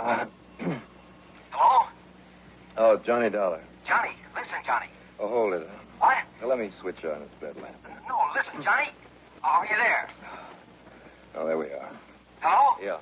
Hello? Oh, Johnny Dollar. Johnny, listen, Johnny. Oh, hold it. What? Now, let me switch on this bed lamp. No, listen, Johnny. Are you there? Oh, there we are. Hello? Yeah.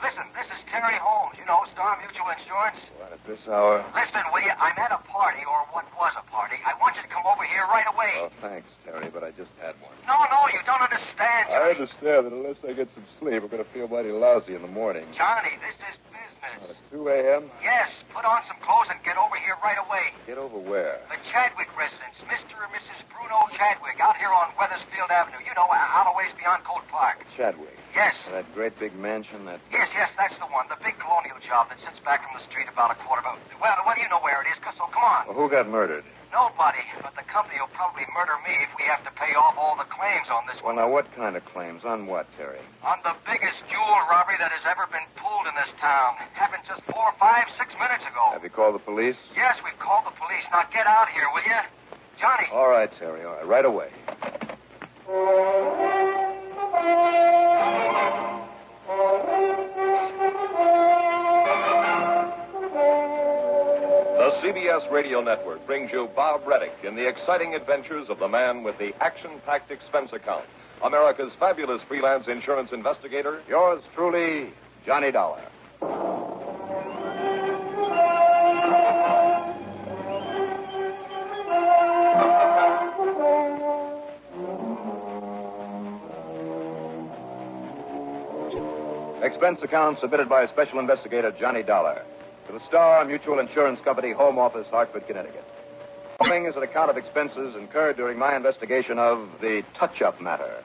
Listen, this is Terry Holmes, Star Mutual Insurance. What, at this hour? Listen, will you? I'm at a party, or what was a party. I want you to come over here right away. Oh, thanks, Terry, but I just had one. No, you don't understand, Johnny. I understand that unless I get some sleep, I'm going to feel mighty lousy in the morning. Johnny, this is business. At 2 a.m.? Yes, put on some clothes and get over here right away. Get over where? The Chadwick residence, Mr. and Mrs. Bruno Chadwick, out here on Weathersfield Avenue. Out a ways beyond Colt Park. Chadwick? Yes. That great big mansion, that... Yes, that's the one. The big colonial job that sits back from the street about a quarter of a... Well, you know where it is, so come on. Well, who got murdered? Nobody, but the company will probably murder me if we have to pay off all the claims on this Well, one. now, what kind of claims? On what, Terry? On the biggest jewel robbery that has ever been pulled in this town. Happened just 4, 5, 6 minutes ago. Have you called the police? Yes, we've called the police. Now get out here, will you? Johnny. All right, Terry, all right. Right away. The CBS Radio Network brings you Bob Readick in the exciting adventures of the man with the action-packed expense account, America's fabulous freelance insurance investigator. Yours truly, Johnny Dollar. Expense account submitted by Special Investigator Johnny Dollar to the Star Mutual Insurance Company, Home Office, Hartford, Connecticut. Following is an account of expenses incurred during my investigation of the touch-up matter.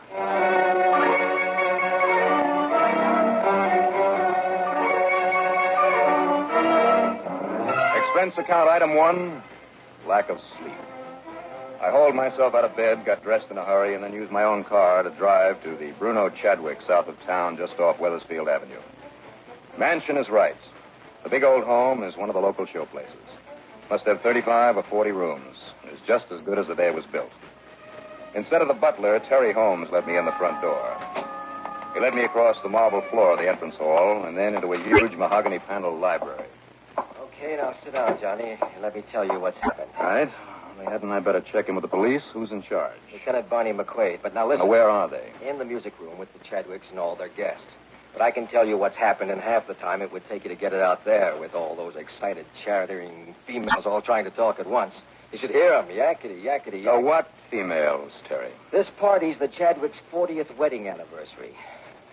Expense account item 1, lack of sleep. I hauled myself out of bed, got dressed in a hurry, and then used my own car to drive to the Bruno Chadwick south of town, just off Weathersfield Avenue. Mansion is right. The big old home is one of the local showplaces. Must have 35 or 40 rooms. It's just as good as the day it was built. Instead of the butler, Terry Holmes let me in the front door. He led me across the marble floor of the entrance hall and then into a huge mahogany-paneled library. Okay, now sit down, Johnny, and let me tell you what's happened. All right. Only hadn't I better check in with the police? Who's in charge? Lieutenant Barney McQuaid. But now listen. Now, where are they? In the music room with the Chadwicks and all their guests. But I can tell you what's happened in half the time it would take you to get it out there with all those excited, chattering females all trying to talk at once. You should hear them, yakety, yakety, yakety. So what females, Terry? This party's the Chadwicks' 40th wedding anniversary.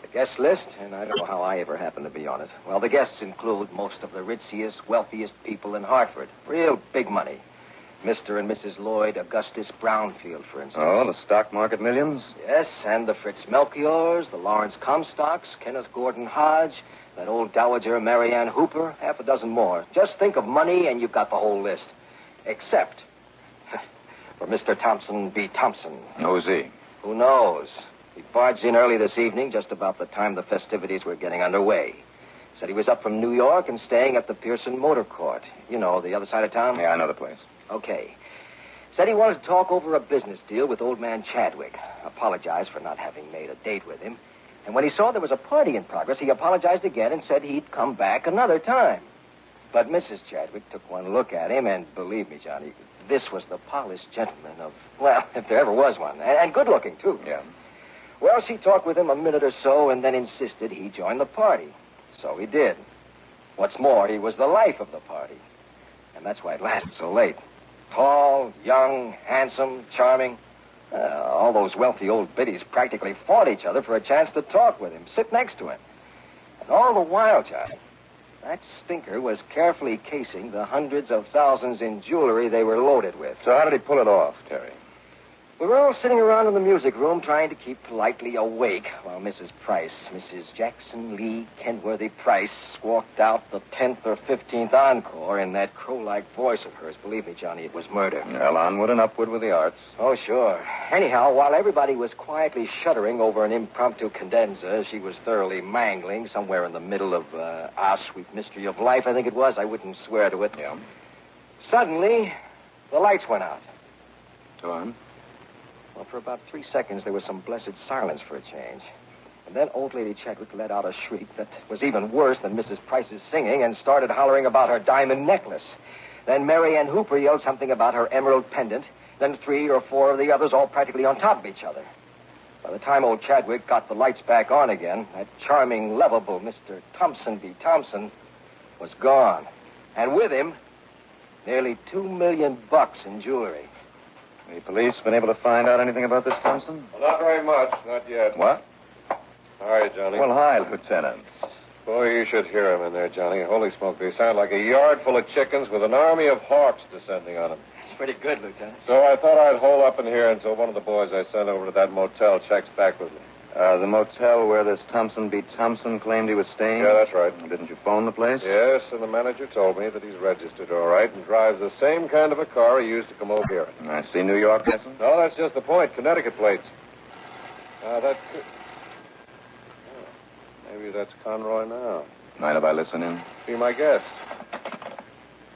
The guest list, and I don't know how I ever happened to be on it. Well, the guests include most of the richest, wealthiest people in Hartford. Real big money. Mr. and Mrs. Lloyd Augustus Brownfield, for instance. Oh, the stock market millions? Yes, and the Fritz Melchiors, the Lawrence Comstocks, Kenneth Gordon Hodge, that old dowager Marianne Hooper, half a dozen more. Just think of money and you've got the whole list. Except for Mr. Thompson B. Thompson. Who's he? Who knows? He barged in early this evening, just about the time the festivities were getting underway. Said he was up from New York and staying at the Pearson Motor Court. You know, the other side of town? Yeah, I know the place. Okay. Said he wanted to talk over a business deal with old man Chadwick. Apologized for not having made a date with him. And when he saw there was a party in progress, he apologized again and said he'd come back another time. But Mrs. Chadwick took one look at him, and believe me, Johnny, this was the polished gentleman of, well, if there ever was one. And good looking, too. Yeah. Well, she talked with him a minute or so and then insisted he join the party. So he did. What's more, he was the life of the party. And that's why it lasted so late. Tall, young, handsome, charming. All those wealthy old biddies practically fought each other for a chance to talk with him, sit next to him. And all the while, Johnny, that stinker was carefully casing the hundreds of thousands in jewelry they were loaded with. So how did he pull it off, Terry? We were all sitting around in the music room trying to keep politely awake while Mrs. Jackson Lee Kenworthy Price, squawked out the 10th or 15th encore in that crow-like voice of hers. Believe me, Johnny, it was murder. Well, onward and upward with the arts. Oh, sure. Anyhow, while everybody was quietly shuddering over an impromptu cadenza she was thoroughly mangling somewhere in the middle of Our Sweet Mystery of Life, I think it was. I wouldn't swear to it. Yeah. Suddenly, the lights went out. Go on. Well, for about 3 seconds, there was some blessed silence for a change. And then old lady Chadwick let out a shriek that was even worse than Mrs. Price's singing and started hollering about her diamond necklace. Then Mary Ann Hooper yelled something about her emerald pendant. Then 3 or 4 of the others all practically on top of each other. By the time old Chadwick got the lights back on again, that charming, lovable Mr. Thompson B. Thompson was gone. And with him, nearly $2 million in jewelry. The police been able to find out anything about this, Thompson? Well, not very much. Not yet. What? How are you, Johnny? Well, hi, Lieutenant. Boy, you should hear him in there, Johnny. Holy smoke, they sound like a yard full of chickens with an army of hawks descending on them. It's pretty good, Lieutenant. So I thought I'd hole up in here until one of the boys I sent over to that motel checks back with me. The motel where this Thompson B. Thompson claimed he was staying? Yeah, that's right. Didn't you phone the place? Yes, and the manager told me that he's registered all right and drives the same kind of a car he used to come over here. I see New York license? No, that's just the point. Connecticut plates. That's... maybe that's Conroy now. Mind if I listen in? Be my guest.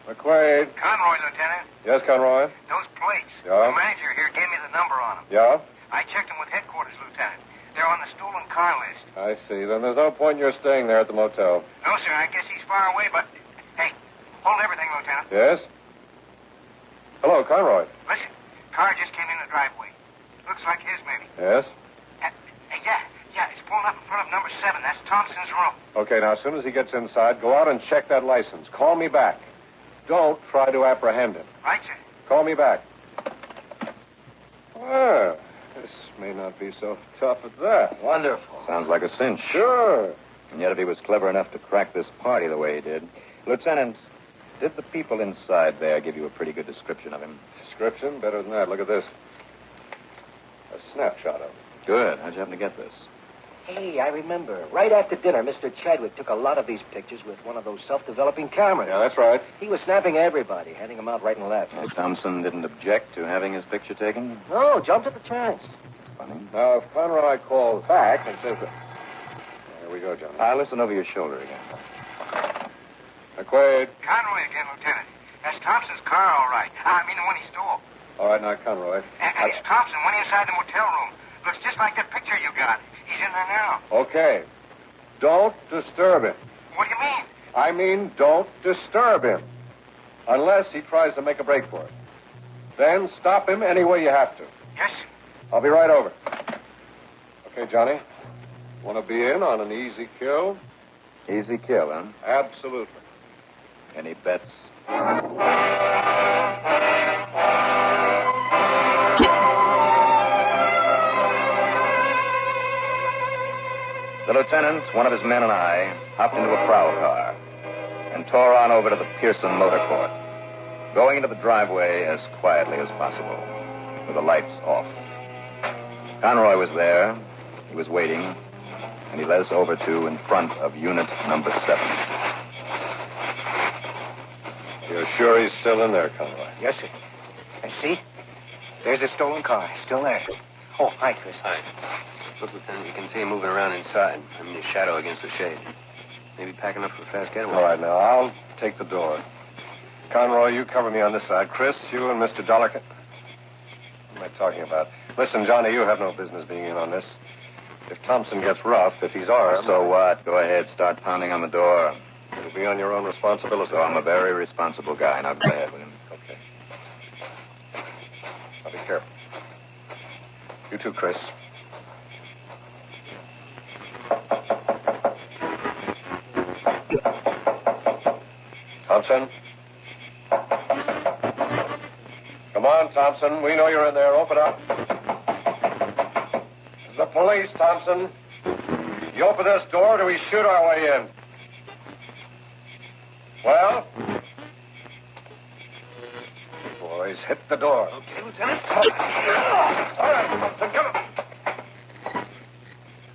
McQuaid. Conroy, Lieutenant. Yes, Conroy? Those plates. Yeah? The manager here gave me the number on them. Yeah? I checked them with headquarters, Lieutenant. They're on the stolen car list. I see. Then there's no point in your staying there at the motel. No, sir. I guess he's far away, but... Hey, hold everything, Lieutenant. Yes? Hello, Conroy. Listen, car just came in the driveway. Looks like his, maybe. Yes? Yeah, it's pulling up in front of number 7. That's Thompson's room. Okay, now, as soon as he gets inside, go out and check that license. Call me back. Don't try to apprehend him. Right, sir. Call me back. Well, this may not be so tough at that. Wonderful. Sounds like a cinch. Sure. And yet if he was clever enough to crack this party the way he did. Lieutenant, did the people inside there give you a pretty good description of him? Description? Better than that. Look at this. A snapshot of him. Good. How'd you happen to get this? Hey, I remember. Right after dinner, Mr. Chadwick took a lot of these pictures with one of those self-developing cameras. Yeah, that's right. He was snapping everybody, handing them out right and left. Thompson didn't object to having his picture taken? No, jumped at the chance. Funny. Now, if Conroy calls back and says that... There we go, Johnny. I'll listen over your shoulder again. McQuaid. Conroy again, Lieutenant. That's Thompson's car, all right. I mean, the one he stole. All right, now, Conroy. And it's Thompson, went inside the motel room. Looks just like that picture you got. He's in there now. Okay. Don't disturb him. What do you mean? I mean, don't disturb him. Unless he tries to make a break for it. Then stop him any way you have to. Yes, I'll be right over. Okay, Johnny. Want to be in on an easy kill? Easy kill, huh? Absolutely. Any bets? The lieutenant, one of his men, and I hopped into a prowl car and tore on over to the Pearson Motor Court, going into the driveway as quietly as possible, with the lights off. Conroy was there. He was waiting, and he led us over to in front of unit number 7. You're sure he's still in there, Conroy? Yes, sir. And see? There's a stolen car. Still there. Oh, hi, Chris. Hi. Look, Lieutenant, you can see him moving around inside. I mean, his shadow against the shade. Maybe packing up for a fast getaway. All right, now, I'll take the door. Conroy, you cover me on this side. Chris, you and Mr. Dollarkin. What am I talking about? Listen, Johnny, you have no business being in on this. If Thompson gets rough, if he's armed... So what? Go ahead, start pounding on the door. It'll be on your own responsibility. So I'm a very responsible guy. Now go ahead with him. Okay. Now be careful. You too, Chris. Thompson? Come on, Thompson. We know you're in there. Open up. This is the police, Thompson. You open this door or do we shoot our way in? Well? Boys, hit the door. Okay, Lieutenant. All right, Thompson, come on.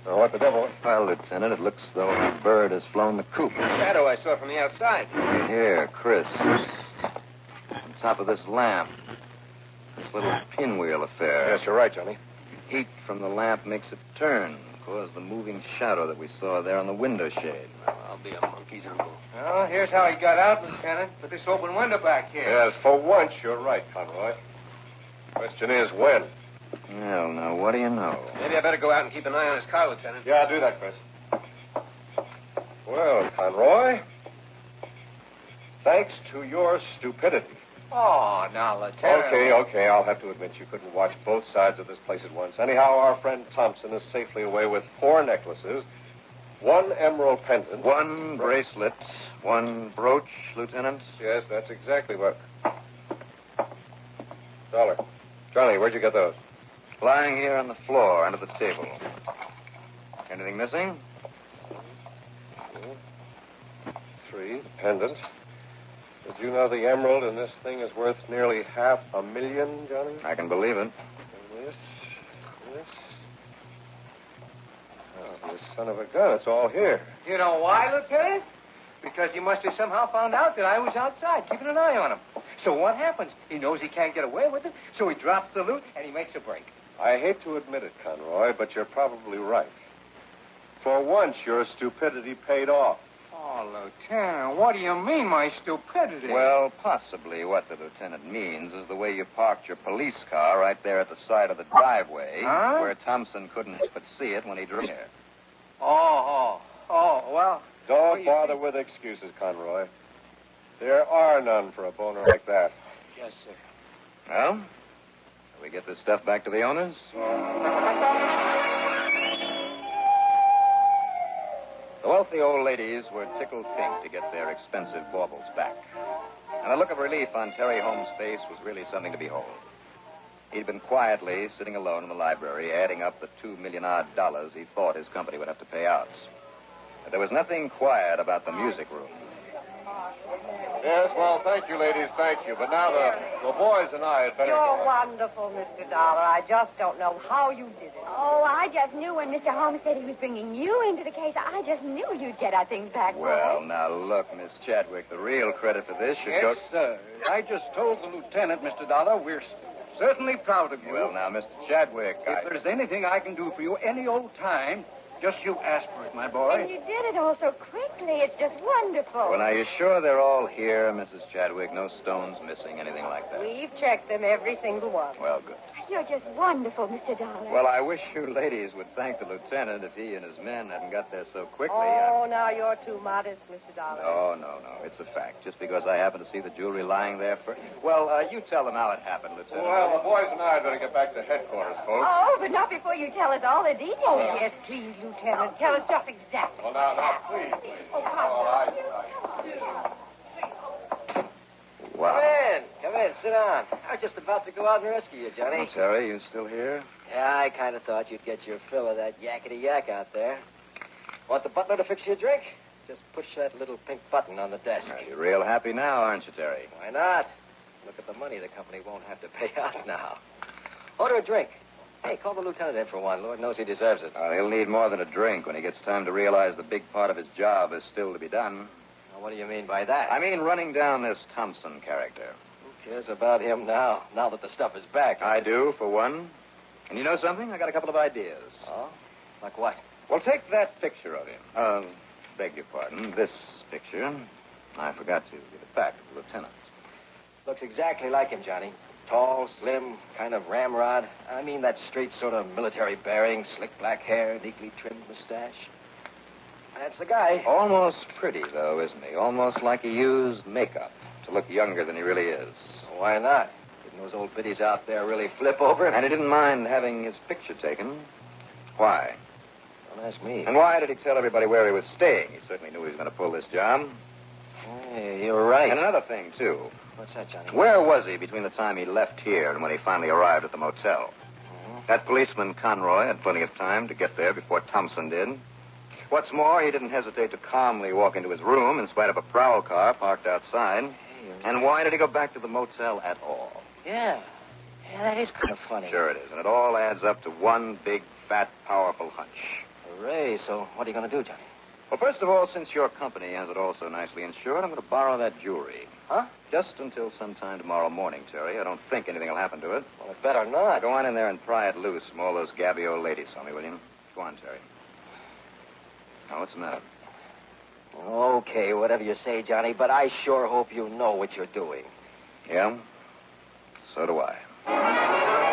Now, what the devil? Well, Lieutenant, it looks though a bird has flown the coop. Shadow I saw from the outside. Here, Chris. On top of this lamp. This little pinwheel affair. Yes, you're right, Johnny. Heat from the lamp makes it turn, cause the moving shadow that we saw there on the window shade. Well, I'll be a monkey's uncle. Well, here's how he got out, Lieutenant. With this open window back here. Yes, for once, you're right, Conroy. Question is, when? Well, now, what do you know? Maybe I better go out and keep an eye on his car, Lieutenant. Yeah, do that, Chris. Well, Conroy, thanks to your stupidity. Oh, now, Lieutenant. Okay. I'll have to admit you couldn't watch both sides of this place at once. Anyhow, our friend Thompson is safely away with 4 necklaces, 1 emerald pendant, 1 bracelet, 1 brooch, Lieutenant. Yes, that's exactly what. Dollar. Johnny, where'd you get those? Lying here on the floor under the table. Anything missing? 3, the pendant. Did you know the emerald in this thing is worth nearly $500,000, Johnny? I can believe it. And this. Oh, this son of a gun, it's all here. You know why, Lieutenant? Because he must have somehow found out that I was outside, keeping an eye on him. So what happens? He knows he can't get away with it, so he drops the loot and he makes a break. I hate to admit it, Conroy, but you're probably right. For once, your stupidity paid off. Oh, Lieutenant, what do you mean, my stupidity? Well, possibly what the lieutenant means is the way you parked your police car right there at the side of the driveway, Huh? where Thompson couldn't help but see it when he drove here. Oh, well. Don't bother with excuses, Conroy. There are none for a boner like that. Yes, sir. Well, shall we get this stuff back to the owners? The wealthy old ladies were tickled pink to get their expensive baubles back. And the look of relief on Terry Holmes' face was really something to behold. He'd been quietly sitting alone in the library, adding up the $2 million odd he thought his company would have to pay out. But there was nothing quiet about the music room. Yes, well, thank you, ladies, thank you. But now the boys and I had better You're go. wonderful, Mr. Dollar. I just don't know how you did it. Oh, I just knew when Mr. Holmes said he was bringing you into the case. I just knew you'd get our things back. Well, boy. now look, Miss Chadwick, the real credit for this should go... Yes, sir. I just told the lieutenant, Mr. Dollar, we're certainly proud of you. Well, now, Mr. Chadwick, If there's anything I can do for you any old time, just you ask for it, my boy. And you did it all so quickly. It's just wonderful. Well, now, you sure they're all here, Mrs. Chadwick? No stones missing, anything like that? We've checked them, every single one. Well, good. You're just wonderful, Mr. Dollar. Well, I wish you ladies would thank the lieutenant if he and his men hadn't got there so quickly. Oh, now you're too modest, Mr. Dollar. No. It's a fact. Just because I happened to see the jewelry lying there for... Well, you tell them how it happened, Lieutenant. Well, the boys and I had better get back to headquarters, folks. Oh, but not before you tell us all the details. Oh, yes, please, Lieutenant. Tell us just exactly. Well, now, please. Oh, come All right. Wow. Come in, sit down. I was just about to go out and rescue you, Johnny. Well, Terry, you still here? Yeah, I kind of thought you'd get your fill of that yakety-yak out there. Want the butler to fix you a drink? Just push that little pink button on the desk. Now, you're real happy now, aren't you, Terry? Why not? Look at the money the company won't have to pay out now. Order a drink. Hey, call the lieutenant in for one. Lord knows he deserves it. He'll need more than a drink when he gets time to realize the big part of his job is still to be done. Now, what do you mean by that? I mean running down this Thompson character. Who cares about him now that the stuff is back? I do, for one. And you know something? I got a couple of ideas. Oh? Like what? Well, take that picture of him. Beg your pardon. This picture. I forgot to give it back to the lieutenant. Looks exactly like him, Johnny. Tall, slim, kind of ramrod. I mean that straight sort of military bearing, slick black hair, neatly trimmed mustache. That's the guy. Almost pretty, though, isn't he? Almost like he used makeup to look younger than he really is. Why not? Didn't those old biddies out there really flip over? And he didn't mind having his picture taken. Why? Don't ask me. And why did he tell everybody where he was staying? He certainly knew he was going to pull this job. Hey, you're right. And another thing, too. What's that, Johnny? Where was he between the time he left here and when he finally arrived at the motel? That policeman, Conroy, had plenty of time to get there before Thompson did. What's more, he didn't hesitate to calmly walk into his room in spite of a prowl car parked outside. And why did he go back to the motel at all? Yeah, that is kind of funny. Sure it is. And it all adds up to one big, fat, powerful hunch. Hooray. So what are you going to do, Johnny? Well, first of all, since your company has it all so nicely insured, I'm going to borrow that jewelry. Huh? Just until sometime tomorrow morning, Terry. I don't think anything will happen to it. Well, it better Now, not. go on in there and pry it loose from all those gabby old ladies for me, will you? Go on, Terry. Now, what's the matter? Okay, whatever you say, Johnny, but I sure hope you know what you're doing. Yeah? So do I.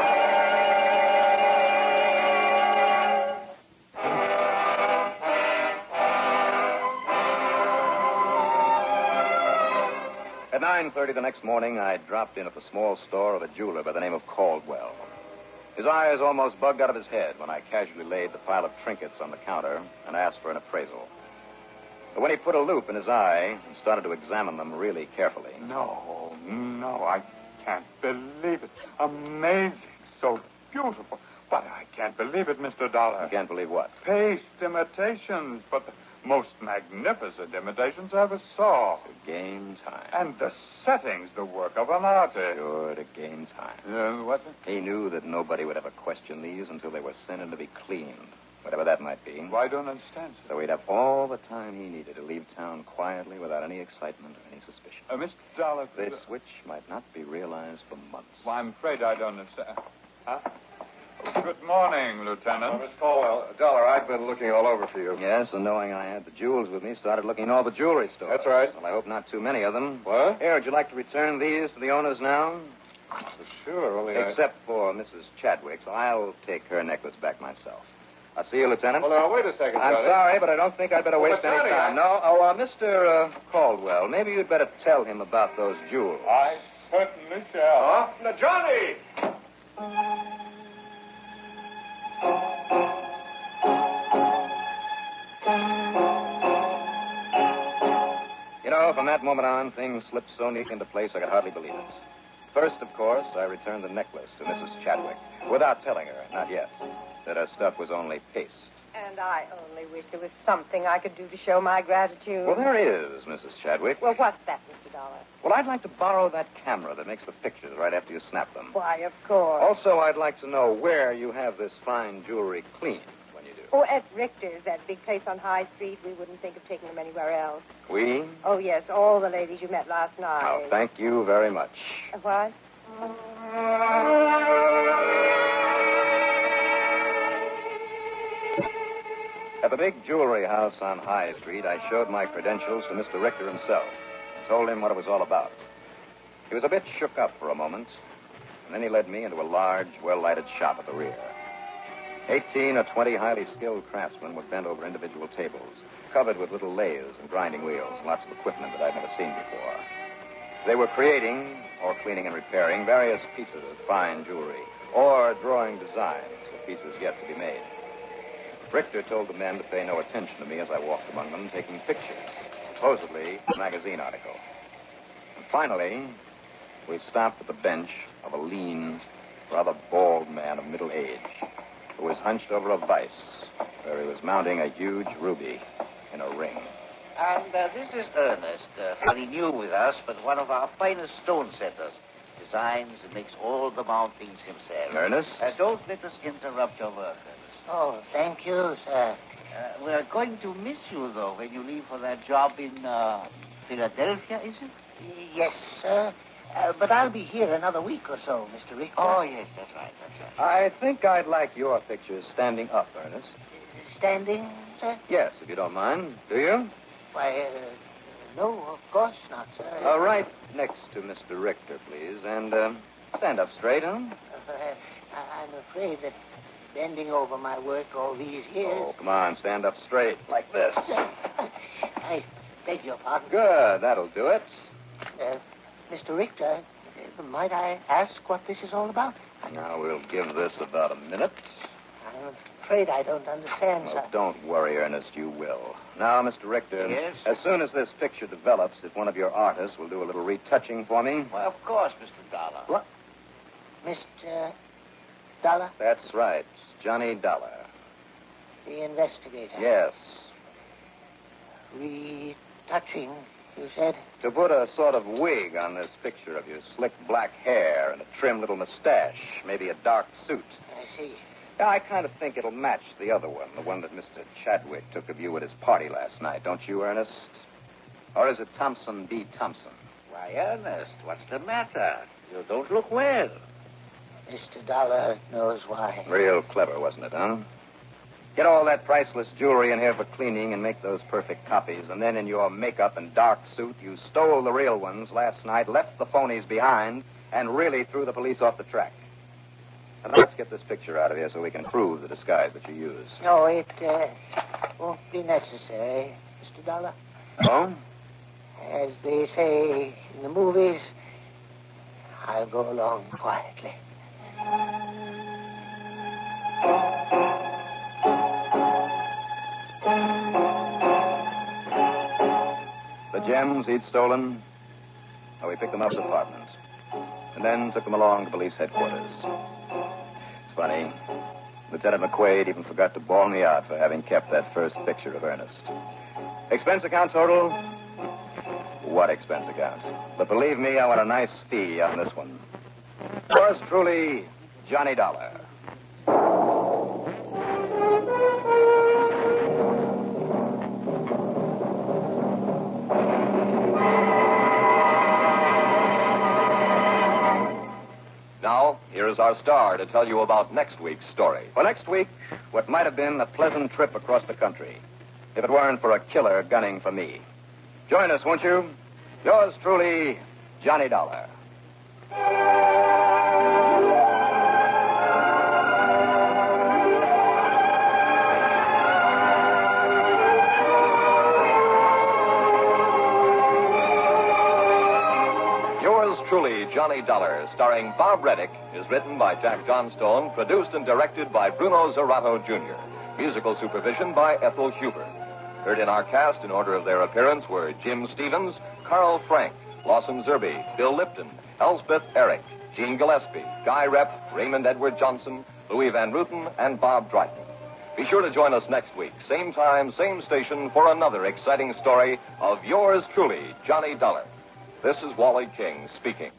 9:30 the next morning, I dropped in at the small store of a jeweler by the name of Caldwell. His eyes almost bugged out of his head when I casually laid the pile of trinkets on the counter and asked for an appraisal. But when he put a loop in his eye and started to examine them really carefully... No, I can't believe it. Amazing. So beautiful. But I can't believe it, Mr. Dollar. You can't believe what? Paste imitations, but the most magnificent imitations I ever saw. To gain time. And the setting's the work of an artist. Sure, to gain time. What's it? He knew that nobody would ever question these until they were sent in to be cleaned, whatever that might be. Well, I don't understand, sir. So he'd have all the time he needed to leave town quietly without any excitement or any suspicion. Mr. Dollar... This which might not be realized for months. Well, I'm afraid I don't understand. Huh? Good morning, Lieutenant. Miss Powell, Dollar, I've been looking all over for you. Yes, and knowing I had the jewels with me, started looking in all the jewelry stores. That's right. Well, I hope not too many of them. What? Here, would you like to return these to the owners now? Sure, only Except for Mrs. Chadwick, so I'll take her necklace back myself. I'll see you, Lieutenant. Well, now, wait a second, I'm Johnny. sorry, but I don't think I'd better waste any Johnny, time. Mr. Caldwell, maybe you'd better tell him about those jewels. I certainly shall. Huh? Now, Johnny! You know, from that moment on, things slipped so neat into place I could hardly believe it. First, of course, I returned the necklace to Mrs. Chadwick, without telling her, not yet, that her stuff was only paste. And I only wish there was something I could do to show my gratitude. Well, there is, Mrs. Chadwick. Well, what's that, Mr. Dollar? Well, I'd like to borrow that camera that makes the pictures right after you snap them. Why, of course. Also, I'd like to know where you have this fine jewelry cleaned when you do. Oh, at Richter's, that big place on High Street. We wouldn't think of taking them anywhere else. We? Oh, yes, all the ladies you met last night. Oh, thank you very much. What? At the big jewelry house on High Street, I showed my credentials to Mr. Richter himself and told him what it was all about. He was a bit shook up for a moment, and then he led me into a large, well-lighted shop at the rear. 18 or 20 highly skilled craftsmen were bent over individual tables, covered with little lathes and grinding wheels and lots of equipment that I'd never seen before. They were creating, or cleaning and repairing, various pieces of fine jewelry, or drawing designs of pieces yet to be made. Richter told the men to pay no attention to me as I walked among them, taking pictures, supposedly a magazine article. And finally, we stopped at the bench of a lean, rather bald man of middle age, who was hunched over a vise, where he was mounting a huge ruby in a ring. And this is Ernest, very new with us, but one of our finest stone setters. Designs and makes all the mountings himself. Ernest? Don't let us interrupt your work, Ernest. Oh, thank you, sir. We're going to miss you, though, when you leave for that job in Philadelphia, is it? Yes, sir. But I'll be here another week or so, Mr. Richter. Oh, yes, that's right. I think I'd like your pictures standing up, Ernest. Standing, sir? Yes, if you don't mind. Do you? Why, no, of course not, sir. Right next to Mr. Richter, please. And stand up straight, huh? I'm afraid that bending over my work all these years... Oh, come on, stand up straight, like this. I beg your pardon. Good, that'll do it. Mr. Richter, might I ask what this is all about? Now, we'll give this about a minute. I'm afraid I don't understand, Well, sir. don't worry, Ernest, you will. Now, Mr. Richter, Yes? as soon as this picture develops, if one of your artists will do a little retouching for me. Well, of course, Mr. Dollar. What? Mr. Dollar? That's right, Johnny Dollar. The investigator. Yes. Retouching, you said? To put a sort of wig on this picture of your slick black hair and a trim little mustache, maybe a dark suit. I see. Yeah, I kind of think it'll match the other one that Mr. Chadwick took of you at his party last night, don't you, Ernest? Or is it Thompson B. Thompson? Why, Ernest, what's the matter? You don't look well. Mr. Dollar knows why. Real clever, wasn't it, huh? Get all that priceless jewelry in here for cleaning and make those perfect copies, and then in your makeup and dark suit, you stole the real ones last night, left the phonies behind, and really threw the police off the track. And let's get this picture out of here so we can prove the disguise that you used. No, it won't be necessary, Mr. Dollar. Oh? As they say in the movies, I'll go along quietly. The gems he'd stolen, we picked them up at the apartment, and then took them along to police headquarters. It's funny, Lieutenant McQuaid even forgot to bawl me out for having kept that first picture of Ernest. Expense account total? What expense account? But believe me, I want a nice fee on this one. Yours truly, Johnny Dollar. Now, here is our star to tell you about next week's story. Well, next week, what might have been a pleasant trip across the country, if it weren't for a killer gunning for me. Join us, won't you? Yours truly, Johnny Dollar. Yours truly, Johnny Dollar, starring Bob Readick, is written by Jack Johnstone, produced and directed by Bruno Zerato, Jr., musical supervision by Ethel Huber. Heard in our cast in order of their appearance were Jim Stevens, Carl Frank, Lawson Zerby, Bill Lipton, Elspeth Eric, Gene Gillespie, Guy Rep, Raymond Edward Johnson, Louis Van Ruten, and Bob Dryden. Be sure to join us next week, same time, same station, for another exciting story of yours truly, Johnny Dollar. This is Wally King speaking.